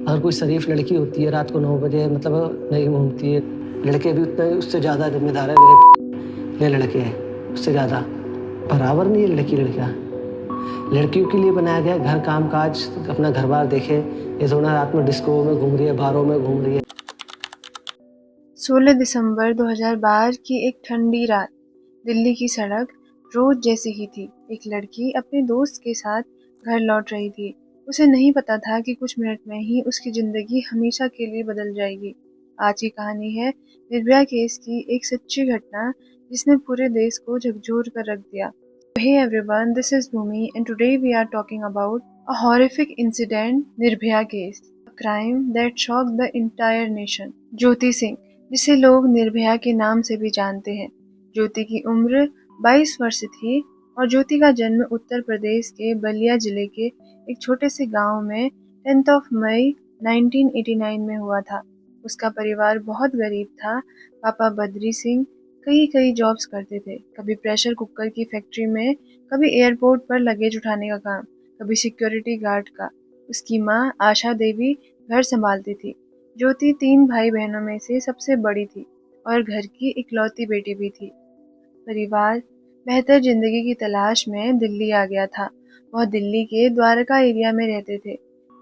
अगर कोई शरीफ लड़की होती है रात को 9 बजे मतलब नहीं घूमती है, लड़के भी उतने उससे ज़्यादा ज़िम्मेदार है मेरे लड़के हैं, उससे ज़्यादा। बराबर नहीं है लड़की लड़का। लड़कियों के लिए बनाया गया घर काम-काज, अपना घर-बार देखे, ये थोड़ा रात में डिस्को में घूम रही है, बारों में घूम रही है। 16 दिसंबर 2012 की एक ठंडी रात दिल्ली की सड़क रोज जैसी ही थी। एक लड़की अपने दोस्त के साथ घर लौट रही थी। उसे नहीं पता था कि कुछ मिनट में ही उसकी जिंदगी हमेशा के लिए बदल जाएगी। आज की कहानी है निर्भया केस की एक सच्ची घटना जिसने पूरे देश को झकझोर कर रख दिया। Hey everyone, this is Bhumi and today we are talking about a horrific incident, Nirbhaya case, a crime that shocked the entire nation. Jyoti Singh, जिसे लोग निर्भया के नाम से भी जानते हैं। ज्योति की उम्र 22 वर्ष थी और ज्योति का जन्म उत्तर प्रदेश के बलिया जिले के एक छोटे से गांव में 10 मई 1989 में हुआ था। उसका परिवार बहुत गरीब था। पापा बद्री सिंह कई कई जॉब्स करते थे, कभी प्रेशर कुकर की फैक्ट्री में, कभी एयरपोर्ट पर लगेज उठाने का काम, कभी सिक्योरिटी गार्ड का। उसकी माँ आशा देवी घर संभालती थी। ज्योति 3 भाई बहनों में से सबसे बड़ी थी और घर की इकलौती बेटी भी थी। परिवार बेहतर जिंदगी की तलाश में दिल्ली आ गया था। वह दिल्ली के द्वारका एरिया में रहते थे।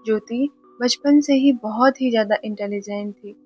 ज्योति बचपन से ही बहुत ही ज्यादा इंटेलिजेंट थी।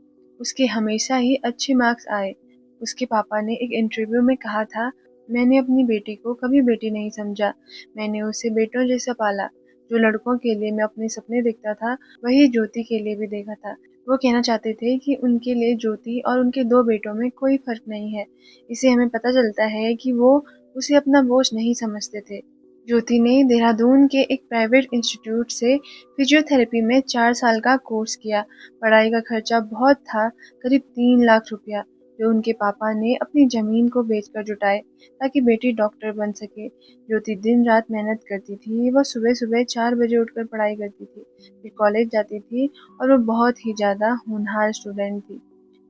उसके हमेशा ही अच्छे मार्क्स आए। उसके पापा ने एक इंटरव्यू में कहा था, मैंने अपनी बेटी को कभी बेटी नहीं समझा, मैंने उसे बेटों जैसा पाला। जो लड़कों के लिए मैं अपने सपने देखता था वही ज्योति के लिए भी देखा था। वो कहना चाहते थे कि उनके लिए ज्योति और उनके 2 बेटों में कोई फर्क नहीं है। इससे हमें पता चलता है कि वो उसे अपना बोझ नहीं समझते थे। ज्योति ने देहरादून के एक प्राइवेट इंस्टीट्यूट से फिजियोथेरेपी में 4 साल का कोर्स किया। पढ़ाई का खर्चा बहुत था, करीब 3 लाख रुपया, जो उनके पापा ने अपनी जमीन को बेचकर जुटाए ताकि बेटी डॉक्टर बन सके। ज्योति दिन रात मेहनत करती थी। वह सुबह सुबह 4 बजे उठकर पढ़ाई करती थी, फिर कॉलेज जाती थी और वो बहुत ही ज्यादा होनहार स्टूडेंट थी।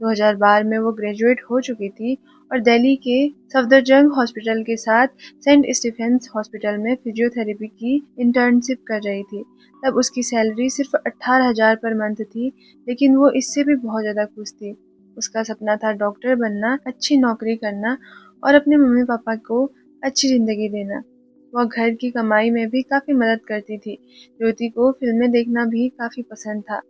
2012 में वो ग्रेजुएट हो चुकी थी और दिल्ली के सफदरजंग हॉस्पिटल के साथ सेंट स्टीफेंस हॉस्पिटल में फिजियोथेरेपी की इंटर्नशिप कर रही थी। तब उसकी सैलरी सिर्फ 18,000 पर मंथ थी, लेकिन वो इससे भी बहुत ज़्यादा खुश थी। उसका सपना था डॉक्टर बनना, अच्छी नौकरी करना और अपने मम्मी पापा को अच्छी ज़िंदगी देना। वह घर की कमाई में भी काफ़ी मदद करती थी। ज्योति को फिल्में देखना भी काफ़ी पसंद था।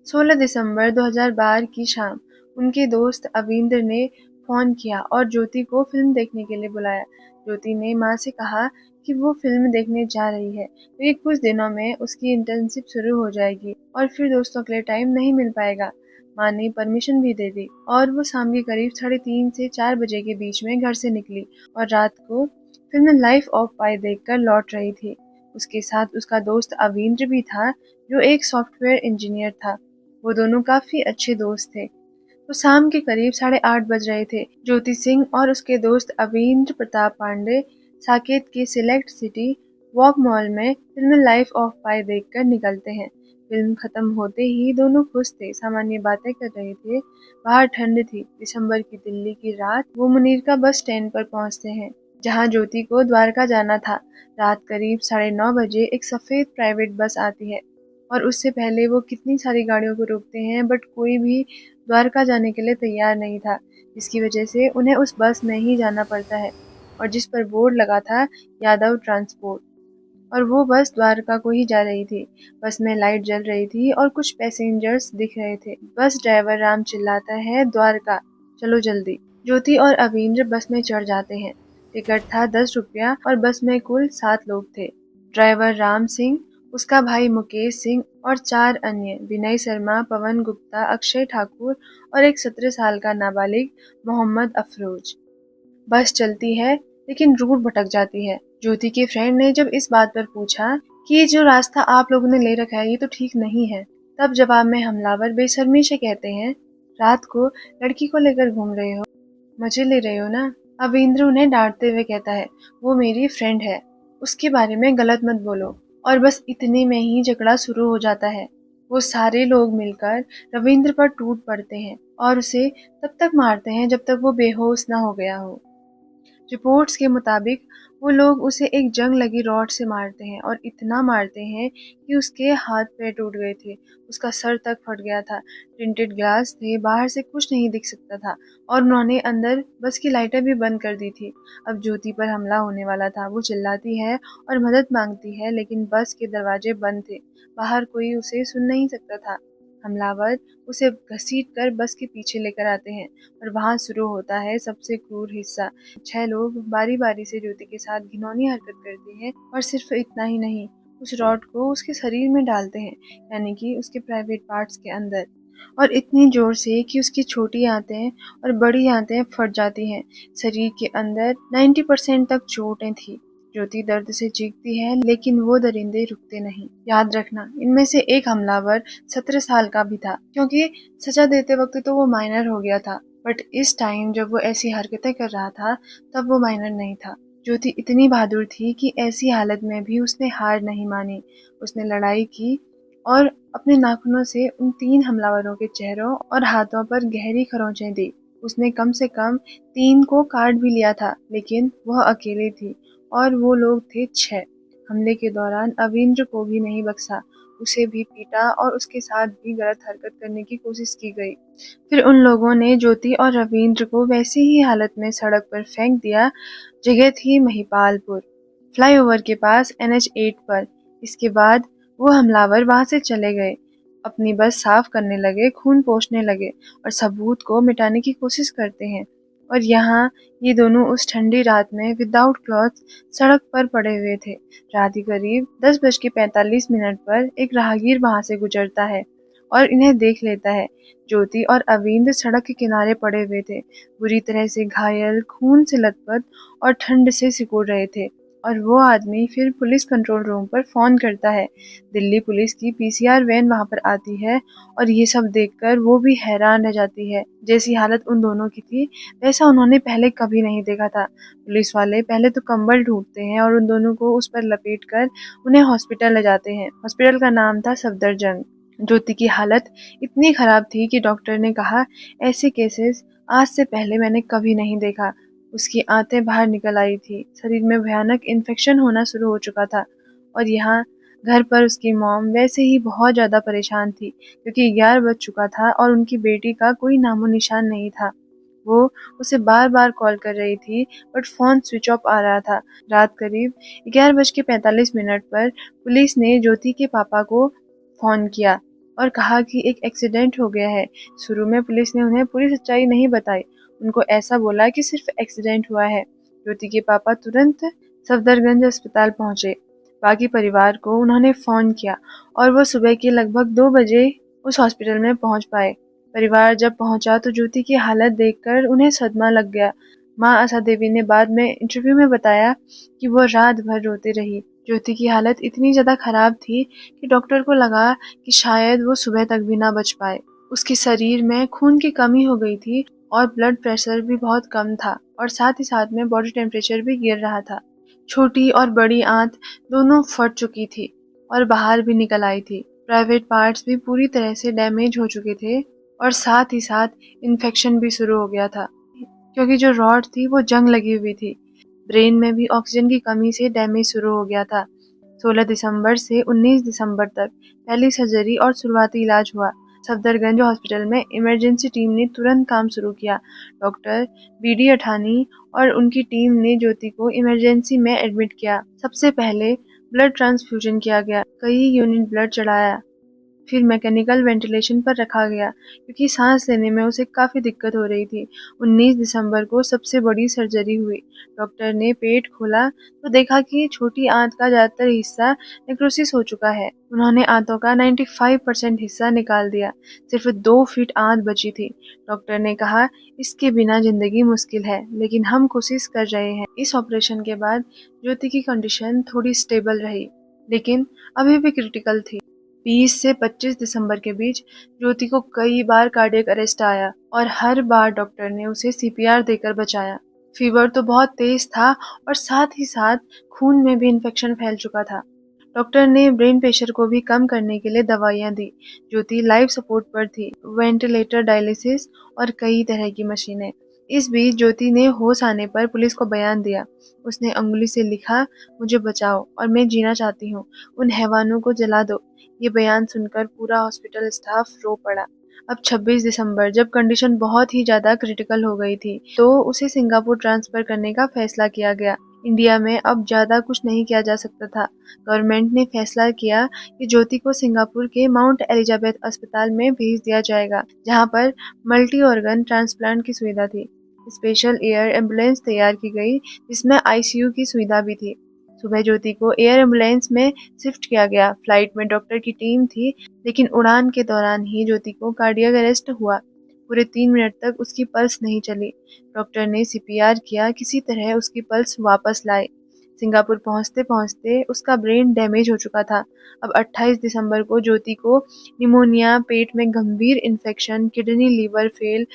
16 दिसंबर 2012 की शाम उनके दोस्त अविंदर ने फोन किया और ज्योति को फिल्म देखने के लिए बुलाया। ज्योति ने माँ से कहा कि वो फिल्म देखने जा रही है, क्योंकि कुछ दिनों में उसकी इंटर्नशिप शुरू हो जाएगी और फिर दोस्तों के लिए टाइम नहीं मिल पाएगा। माँ ने परमिशन भी दे दी और वो शाम के करीब 3:30 से 4 बजे के बीच में घर से निकली और रात को फिल्म लाइफ ऑफ पाई देखकर लौट रही थी। उसके साथ उसका दोस्त अविंद्र भी था, जो एक सॉफ्टवेयर इंजीनियर था। वो दोनों काफी अच्छे दोस्त थे। तो शाम के करीब 8:30 बज रहे थे। ज्योति सिंह और उसके दोस्त अविंद्र प्रताप पांडे साकेत के सिलेक्ट सिटी वॉक मॉल में फिल्म लाइफ ऑफ पाई देखकर निकलते हैं। फिल्म खत्म होते ही दोनों खुश थे, सामान्य बातें कर रहे थे। बाहर ठंड थी। दिसंबर की दिल्ली की रात। वो मुनीरका बस स्टैंड पर पहुंचते हैं, जहां ज्योति को द्वारका जाना था। रात करीब 9:30 बजे एक सफेद प्राइवेट बस आती है और उससे पहले वो कितनी सारी गाड़ियों को रोकते हैं, बट कोई भी द्वारका जाने के लिए तैयार नहीं था, जिसकी वजह से उन्हें उस बस में ही जाना पड़ता है और जिस पर बोर्ड लगा था यादव ट्रांसपोर्ट। और वो बस द्वारका को ही जा रही थी। बस में लाइट जल रही थी और कुछ पैसेंजर्स दिख रहे थे। बस ड्राइवर राम चिल्लाता है, द्वारका चलो जल्दी। ज्योति और अविंद्र बस में चढ़ जाते हैं। टिकट था 10 रुपया और बस में कुल 7 लोग थे। ड्राइवर राम सिंह, उसका भाई मुकेश सिंह और 4 अन्य, विनय शर्मा, पवन गुप्ता, अक्षय ठाकुर और एक 17 साल का नाबालिग मोहम्मद अफरोज। बस चलती है लेकिन रूट भटक जाती है। ज्योति के फ्रेंड ने जब इस बात पर पूछा कि ये जो रास्ता आप लोगों ने ले रखा है ये तो ठीक नहीं है, तब जवाब में हमलावर बेशर्मी से कहते हैं, रात को लड़की को लेकर घूम रहे हो, मजे ले रहे हो ना। अविंद्र उन्हें डांटते हुए कहता है, वो मेरी फ्रेंड है, उसके बारे में गलत मत बोलो। और बस इतने में ही झगड़ा शुरू हो जाता है। वो सारे लोग मिलकर रविंद्र पर टूट पड़ते हैं और उसे तब तक मारते हैं जब तक वो बेहोश ना हो गया हो। रिपोर्ट्स के मुताबिक वो लोग उसे एक जंग लगी रॉड से मारते हैं और इतना मारते हैं कि उसके हाथ पैर टूट गए थे, उसका सर तक फट गया था, टिंटेड ग्लास थे, बाहर से कुछ नहीं दिख सकता था और उन्होंने अंदर बस की लाइटें भी बंद कर दी थी। अब ज्योति पर हमला होने वाला था। वो चिल्लाती है और मदद मांगती है, लेकिन बस के दरवाजे बंद थे, बाहर कोई उसे सुन नहीं सकता था। हमलावर उसे घसीटकर बस के पीछे लेकर आते हैं और वहां शुरू होता है सबसे क्रूर हिस्सा। 6 लोग बारी बारी से ज्योति के साथ घिनौनी हरकत करते हैं और सिर्फ इतना ही नहीं, उस रॉड को उसके शरीर में डालते हैं, यानी कि उसके प्राइवेट पार्ट्स के अंदर, और इतनी जोर से कि उसकी छोटी आंतें और बड़ी आंतें फट जाती हैं। शरीर के अंदर 90% तक चोटें थी। ज्योति दर्द से चीखती है, लेकिन वो दरिंदे रुकते नहीं। याद रखना, इनमें से एक हमलावर 17 साल का भी था, क्योंकि सजा देते वक्त तो वो माइनर हो गया था, बट इस टाइम जब वो ऐसी हरकतें कर रहा था तब वो माइनर नहीं था। ज्योति इतनी बहादुर थी कि ऐसी हालत में भी उसने हार नहीं मानी। उसने लड़ाई की और अपने नाखूनों से उन 3 हमलावरों के चेहरों और हाथों पर गहरी खरोंचें दी। उसने कम से कम 3 को काट भी लिया था, लेकिन वह अकेली थी और वो लोग थे 6। हमले के दौरान अविंद्र को भी नहीं बख्शा, उसे भी पीटा और उसके साथ भी गलत हरकत करने की कोशिश की गई। फिर उन लोगों ने ज्योति और रविंद्र को वैसी ही हालत में सड़क पर फेंक दिया। जगह थी महिपालपुर, फ्लाईओवर के पास NH8 पर। इसके बाद वो हमलावर वहां से चले गए, अपनी बस साफ करने लगे, खून पोंछने लगे और सबूत को मिटाने की कोशिश करते हैं। और यहाँ ये दोनों उस ठंडी रात में विदाउट क्लॉथ सड़क पर पड़े हुए थे। रात के करीब 10:45 पर एक राहगीर वहां से गुजरता है और इन्हें देख लेता है। ज्योति और अविंद्र सड़क के किनारे पड़े हुए थे, बुरी तरह से घायल, खून से लथपथ और ठंड से सिकुड़ रहे थे। और वो आदमी फिर पुलिस कंट्रोल रूम पर फोन करता है। दिल्ली पुलिस की PCR वैन वहां पर आती है और ये सब देखकर वो भी हैरान रह जाती है। जैसी हालत उन दोनों की थी वैसा उन्होंने पहले कभी नहीं देखा था। पुलिस वाले पहले तो कंबल ढूंढते हैं और उन दोनों को उस पर लपेट कर उन्हें हॉस्पिटल ले जाते हैं। हॉस्पिटल का नाम था सफदरजंग। ज्योति की हालत इतनी खराब थी कि डॉक्टर ने कहा, ऐसे केसेस आज से पहले मैंने कभी नहीं देखा। उसकी आंतें बाहर निकल आई थी, शरीर में भयानक इन्फेक्शन होना शुरू हो चुका था। और यहाँ घर पर उसकी मॉम वैसे ही बहुत ज्यादा परेशान थी, क्योंकि 11 बज चुका था और उनकी बेटी का कोई नामो निशान नहीं था। वो उसे बार बार कॉल कर रही थी, बट फोन स्विच ऑफ आ रहा था। रात करीब 11:45 पर पुलिस ने ज्योति के पापा को फोन किया और कहा कि एक एक्सीडेंट हो गया है। शुरू में पुलिस ने उन्हें पूरी सच्चाई नहीं बताई, उनको ऐसा बोला कि सिर्फ एक्सीडेंट हुआ है। ज्योति के पापा तुरंत सफदरगंज अस्पताल पहुंचे। बाकी परिवार को उन्होंने फोन किया और वो सुबह के लगभग 2 बजे उस हॉस्पिटल में पहुंच पाए। परिवार जब पहुंचा तो ज्योति की हालत देखकर उन्हें सदमा लग गया। माँ आशा देवी ने बाद में इंटरव्यू में बताया कि वो रात भर रोती रही। ज्योति की हालत इतनी ज्यादा खराब थी कि डॉक्टर को लगा कि शायद वो सुबह तक भी ना बच पाए। उसके शरीर में खून की कमी हो गई थी और ब्लड प्रेशर भी बहुत कम था और साथ ही साथ में बॉडी टेम्परेचर भी गिर रहा था। छोटी और बड़ी आंत दोनों फट चुकी थी और बाहर भी निकल आई थी। प्राइवेट पार्ट्स भी पूरी तरह से डैमेज हो चुके थे और साथ ही साथ इन्फेक्शन भी शुरू हो गया था, क्योंकि जो रॉड थी वो जंग लगी हुई थी। ब्रेन में भी ऑक्सीजन की कमी से डैमेज शुरू हो गया था। 16 दिसंबर से 19 दिसंबर तक पहली सर्जरी और शुरुआती इलाज हुआ। सफदरगंज हॉस्पिटल में इमरजेंसी टीम ने तुरंत काम शुरू किया। डॉक्टर BD अठानी और उनकी टीम ने ज्योति को इमरजेंसी में एडमिट किया। सबसे पहले ब्लड ट्रांसफ्यूजन किया गया, कई यूनिट ब्लड चढ़ाया, फिर मैकेनिकल वेंटिलेशन पर रखा गया, क्योंकि सांस लेने में उसे काफी दिक्कत हो रही थी। 19 दिसंबर को सबसे बड़ी सर्जरी हुई। डॉक्टर ने पेट खोला तो देखा कि छोटी आंत का ज्यादातर हिस्सा नेक्रोसिस हो चुका है। उन्होंने आंतों का 95% हिस्सा निकाल दिया, सिर्फ 2 फीट आंत बची थी। डॉक्टर ने कहा, इसके बिना जिंदगी मुश्किल है, लेकिन हम कोशिश कर रहे हैं। इस ऑपरेशन के बाद ज्योति की कंडीशन थोड़ी स्टेबल रही, लेकिन अभी भी क्रिटिकल थी। 20 से 25 दिसंबर के बीच ज्योति को कई बार कार्डियक अरेस्ट आया और हर बार डॉक्टर ने उसे CPR देकर बचाया। फीवर तो बहुत तेज था और साथ ही साथ खून में भी इन्फेक्शन फैल चुका था। डॉक्टर ने ब्रेन प्रेशर को भी कम करने के लिए दवाइयां दी। ज्योति लाइफ सपोर्ट पर थी, वेंटिलेटर, डायलिसिस और कई तरह की मशीनें। इस बीच ज्योति ने होश आने पर पुलिस को बयान दिया। उसने अंगुली से लिखा, मुझे बचाओ और मैं जीना चाहती हूँ, उन हैवानों को जला दो। ये बयान सुनकर पूरा हॉस्पिटल स्टाफ रो पड़ा। अब 26 दिसंबर, जब कंडीशन बहुत ही ज्यादा क्रिटिकल हो गई थी, तो उसे सिंगापुर ट्रांसफर करने का फैसला किया गया। इंडिया में अब ज्यादा कुछ नहीं किया जा सकता था। गवर्नमेंट ने फैसला किया कि ज्योति को सिंगापुर के माउंट एलिजाबेथ अस्पताल में भेज दिया जाएगा, जहां पर मल्टी ऑर्गन ट्रांसप्लांट की सुविधा थी। स्पेशल एयर एम्बुलेंस तैयार की गई, जिसमें आईसीयू की सुविधा भी थी। सुबह ज्योति को एयर एम्बुलेंस में शिफ्ट किया गया। फ्लाइट में डॉक्टर की टीम थी, लेकिन उड़ान के दौरान ही ज्योति को कार्डियक अरेस्ट हुआ। पूरे 3 मिनट तक उसकी पल्स नहीं चली। डॉक्टर ने सीपीआर किया, किसी तरह उसकी पल्स वापस लाए। सिंगापुर पहुंचते पहुंचते उसका ब्रेन डैमेज हो चुका था। अब 28 दिसंबर को ज्योति को निमोनिया, पेट में गंभीर इन्फेक्शन, किडनी लीवर फेल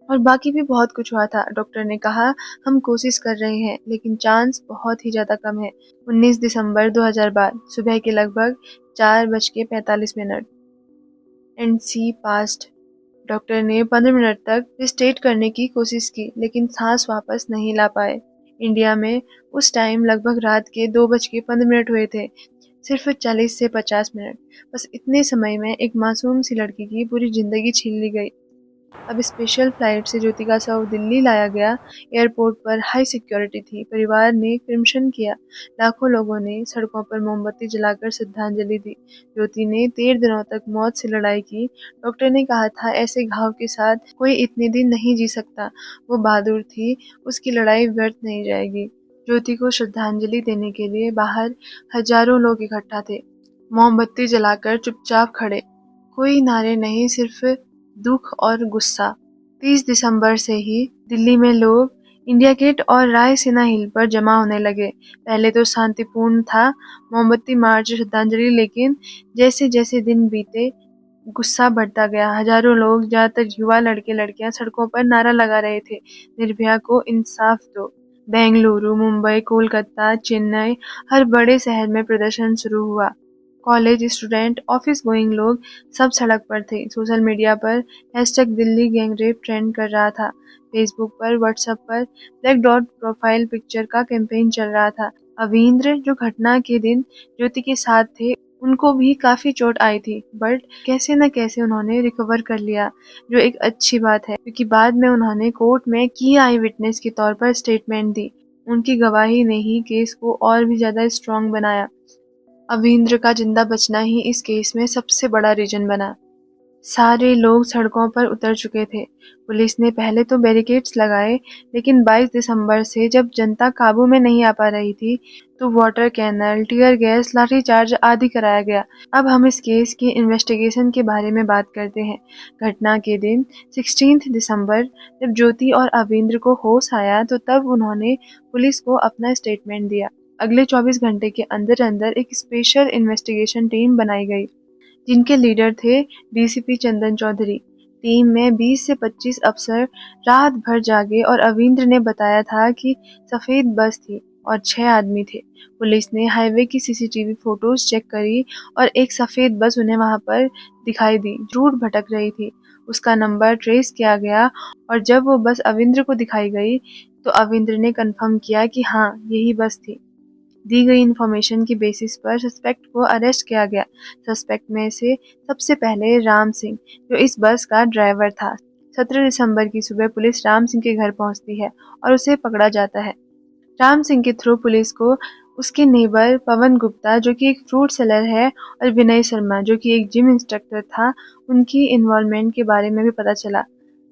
और बाकी भी बहुत कुछ हुआ था। डॉक्टर ने कहा, हम कोशिश कर रहे हैं, लेकिन चांस बहुत ही ज्यादा कम है। 19 दिसंबर 2012 सुबह के लगभग 4:45 एनसी पास्ट। डॉक्टर ने 15 मिनट तक रिस्टेट करने की कोशिश की, लेकिन सांस वापस नहीं ला पाए। इंडिया में उस टाइम लगभग रात के 2:15 हुए थे। सिर्फ 40 से 50 मिनट, बस इतने समय में एक मासूम सी लड़की की पूरी जिंदगी छीन ली गई। अब स्पेशल फ्लाइट से ज्योति का शव दिल्ली लाया गया। एयरपोर्ट पर हाई सिक्योरिटी थी। परिवार ने क्रिमशन किया। लाखों लोगों ने सड़कों पर मोमबत्ती जलाकर श्रद्धांजलि दी। ज्योति ने 13 दिनों तक मौत से लड़ाई की। डॉक्टर ने कहा था, ऐसे घाव के साथ कोई इतने दिन नहीं जी सकता। वो बहादुर थी, उसकी लड़ाई व्यर्थ नहीं जाएगी। ज्योति को श्रद्धांजलि देने के लिए बाहर हजारों लोग इकट्ठा थे, मोमबत्ती जलाकर चुपचाप खड़े। कोई नारे नहीं, सिर्फ दुख और गुस्सा। 30 दिसंबर से ही दिल्ली में लोग इंडिया गेट और रायसीना हिल पर जमा होने लगे। पहले तो शांतिपूर्ण था, मोमबत्ती मार्च, श्रद्धांजलि, लेकिन जैसे जैसे दिन बीते गुस्सा बढ़ता गया। हजारों लोग, ज्यादातर युवा लड़के लड़कियां, सड़कों पर नारा लगा रहे थे, निर्भया को इंसाफ दो। बेंगलुरु, मुंबई, कोलकाता, चेन्नई, हर बड़े शहर में प्रदर्शन शुरू हुआ। कॉलेज स्टूडेंट, ऑफिस गोइंग लोग सब सड़क पर थे। सोशल मीडिया पर हैशटैग दिल्ली गैंगरेप ट्रेंड कर रहा था। फेसबुक पर, व्हाट्सएप पर ब्लैक डॉट प्रोफाइल पिक्चर का कैंपेन चल रहा था। अविंद्र, जो घटना के दिन ज्योति के साथ थे, उनको भी काफी चोट आई थी, बट कैसे न कैसे उन्होंने रिकवर कर लिया, जो एक अच्छी बात है, क्योंकि बाद में उन्होंने कोर्ट में की आई विटनेस के तौर पर स्टेटमेंट दी। उनकी गवाही ने ही केस को और भी ज्यादा स्ट्रॉन्ग बनाया। अविंद्र का जिंदा बचना ही इस केस में सबसे बड़ा रीजन बना। सारे लोग सड़कों पर उतर चुके थे। पुलिस ने पहले तो बैरिकेड्स लगाए, लेकिन 22 दिसंबर से जब जनता काबू में नहीं आ पा रही थी, तो water cannon, tear gas, lathicharge आदि कराया गया। अब हम इस केस की इन्वेस्टिगेशन के बारे में बात करते हैं। घटना के दिन 16 दिसंबर, जब ज्योति और अविंद्र को होश आया, तो तब उन्होंने पुलिस को अपना स्टेटमेंट दिया। अगले 24 घंटे के अंदर अंदर एक स्पेशल इन्वेस्टिगेशन टीम बनाई गई, जिनके लीडर थे डीसीपी चंदन चौधरी। टीम में 20 से 25 अफसर रात भर जागे और अविंद्र ने बताया था कि सफेद बस थी और 6 आदमी थे। पुलिस ने हाईवे की सीसीटीवी फोटोज चेक करी और एक सफेद बस उन्हें वहां पर दिखाई दी, रूट भटक रही थी। उसका नंबर ट्रेस किया गया और जब वो बस अविंद्र को दिखाई गई, तो अविंद्र ने कंफर्म किया कि हाँ, यही बस थी। दी गई इन्फॉर्मेशन की बेसिस पर सस्पेक्ट को अरेस्ट किया गया। सस्पेक्ट में से सबसे पहले राम सिंह, जो इस बस का ड्राइवर था। 17 दिसंबर की सुबह पुलिस राम सिंह के घर पहुंचती है और उसे पकड़ा जाता है। राम सिंह के थ्रू पुलिस को उसके नेबर पवन गुप्ता, जो कि एक फ्रूट सेलर है, और विनय शर्मा, जो कि एक जिम इंस्ट्रक्टर था, उनकी इन्वॉल्वमेंट के बारे में भी पता चला।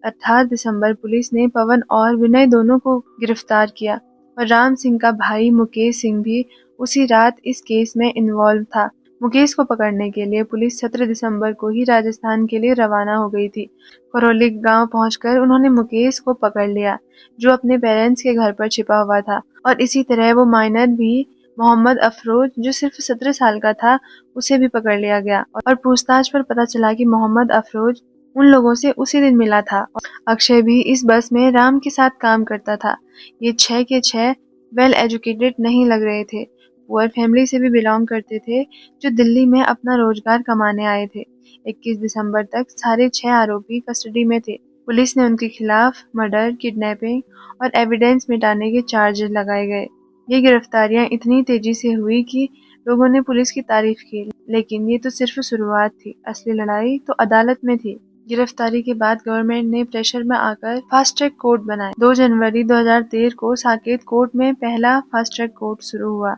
18 दिसंबर पुलिस ने पवन और विनय दोनों को गिरफ्तार किया और राम सिंह का भाई मुकेश सिंह भी उसी रात इस केस में इन्वॉल्व था। मुकेश को पकड़ने के लिए पुलिस 17 दिसंबर को ही राजस्थान के लिए रवाना हो गई थी। करौली गांव पहुंचकर उन्होंने मुकेश को पकड़ लिया, जो अपने पेरेंट्स के घर पर छिपा हुआ था, और इसी तरह वो माइनर भी मोहम्मद अफरोज, जो सिर्फ 17 साल का था, उसे भी पकड़ लिया गया। और पूछताछ पर पता चला कि मोहम्मद अफरोज उन लोगों से उसी दिन मिला था। अक्षय भी इस बस में राम के साथ काम करता था। ये 6 के 6 वेल एजुकेटेड नहीं लग रहे थे, पुअर फैमिली से भी बिलोंग करते थे, जो दिल्ली में अपना रोजगार कमाने आए थे। 21 दिसंबर तक सारे 6 आरोपी कस्टडी में थे। पुलिस ने उनके खिलाफ मर्डर, किडनैपिंग और एविडेंस मिटाने के चार्जेस लगाए गए। ये गिरफ्तारियां इतनी तेजी से हुई कि लोगों ने पुलिस की तारीफ की, लेकिन ये तो सिर्फ शुरुआत थी। असली लड़ाई तो अदालत में थी। गिरफ्तारी के बाद गवर्नमेंट ने प्रेशर में आकर फास्ट ट्रैक कोर्ट बनाए। 2 जनवरी 2013 को साकेत कोर्ट में पहला फास्ट ट्रैक कोर्ट शुरू हुआ।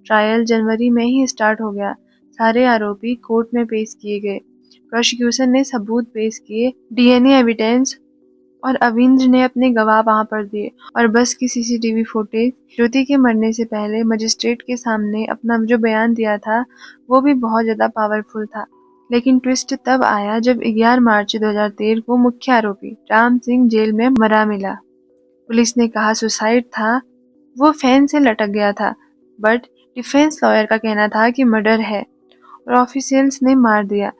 ट्रायल जनवरी में ही स्टार्ट हो गया। सारे आरोपी कोर्ट में पेश किए गए। प्रोसिक्यूशन ने सबूत पेश किए, डीएनए एविडेंस, और अविंद्र ने अपने गवाह वहां पर दिए। और बस की सीसीटीवी फुटेज ज्योति के मरने से पहले मजिस्ट्रेट के सामने अपना जो बयान दिया था वो भी बहुत ज्यादा पावरफुल था। लेकिन ट्विस्ट तब आया जब 11 मार्च 2013 को मुख्य आरोपी राम सिंह जेल में मरा मिला। पुलिस ने कहा सुसाइड था, वो फैन से लटक गया था, बट डिफेंस लॉयर का कहना था कि मर्डर है और ऑफिशियल्स ने मार दिया।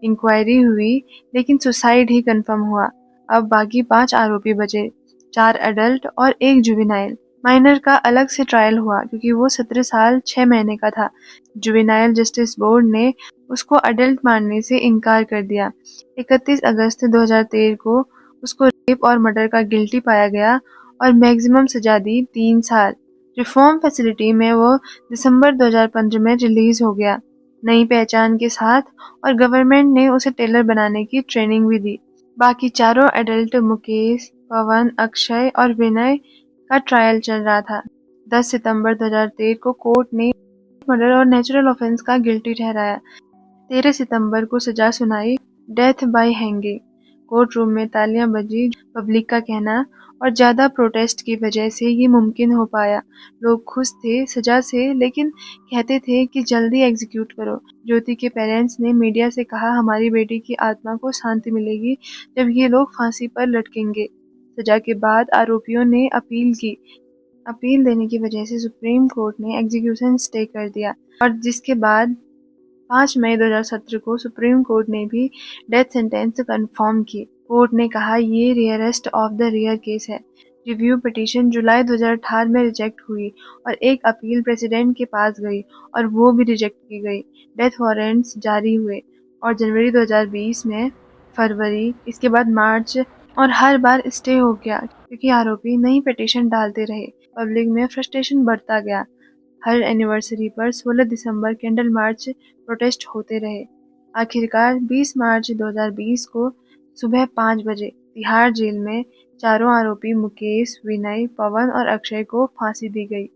इंक्वायरी हुई लेकिन सुसाइड ही कंफर्म हुआ। अब बाकी 5 आरोपी बचे, 4 एडल्ट और 1 जुवेनाइल। माइनर का अलग से ट्रायल हुआ क्योंकि वो 17 साल 6 महीने का था। जुवेनाइल जस्टिस बोर्ड ने उसको अडल्ट मानने से इनकार कर दिया। 31 अगस्त 2013 को उसको रेप और मर्डर का गिल्टी पाया गया और मैक्सिमम सजा दी 3 साल। रिफॉर्म फैसिलिटी में वो दिसंबर 2015 में रिलीज हो गया, नई पहचान के साथ, और गवर्नमेंट ने उसे टेलर बनाने की ट्रेनिंग भी दी। बाकी चारों एडल्ट मुकेश, पवन, अक्षय और विनय का ट्रायल चल रहा था। 10 सितंबर 2013 को कोर्ट ने मर्डर और नेचुरल ऑफेंस का गिल्टी ठहराया। 13 सितंबर को सजा सुनाई, death by hanging. Court room में तालियां बजी, पब्लिक का कहना, और ज्यादा प्रोटेस्ट की वजह से ये मुमकिन हो पाया। लोग खुश थे सजा से, लेकिन कहते थे कि जल्दी एग्जीक्यूट करो। ज्योति के पेरेंट्स ने मीडिया से कहा हमारी बेटी की आत्मा को शांति मिलेगी जब ये लोग फांसी पर लटकेंगे। सजा के बाद आरोपियों ने अपील की। अपील देने की वजह से सुप्रीम कोर्ट ने एग्जीक्यूशन स्टे कर दिया, और जिसके बाद 5 मई 2017 को सुप्रीम कोर्ट ने भी डेथ सेंटेंस कंफर्म की। कोर्ट ने कहा ये rarest of the rare case है। रिव्यू पिटीशन जुलाई 2018 में रिजेक्ट हुई और एक अपील प्रेसिडेंट के पास गई और वो भी रिजेक्ट की गई। डेथ वारंट्स जारी हुए और जनवरी 2020 में, फरवरी, इसके बाद मार्च, और हर बार स्टे हो गया क्योंकि आरोपी नई पिटीशन डालते रहे। पब्लिक में फ्रस्ट्रेशन बढ़ता गया। हर एनिवर्सरी पर 16 दिसंबर कैंडल मार्च प्रोटेस्ट होते रहे। आखिरकार 20 मार्च 2020 को सुबह 5 बजे तिहाड़ जेल में चारों आरोपी मुकेश, विनय, पवन और अक्षय को फांसी दी गई।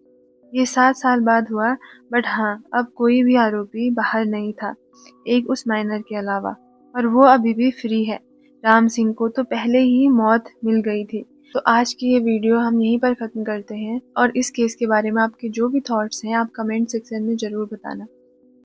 ये 7 साल बाद हुआ, बट हाँ, अब कोई भी आरोपी बाहर नहीं था, एक उस माइनर के अलावा, और वो अभी भी फ्री है। राम सिंह को तो पहले ही मौत मिल गई थी। तो आज की ये वीडियो हम यहीं पर ख़त्म करते हैं, और इस केस के बारे में आपके जो भी थॉट्स हैं आप कमेंट सेक्शन में ज़रूर बताना।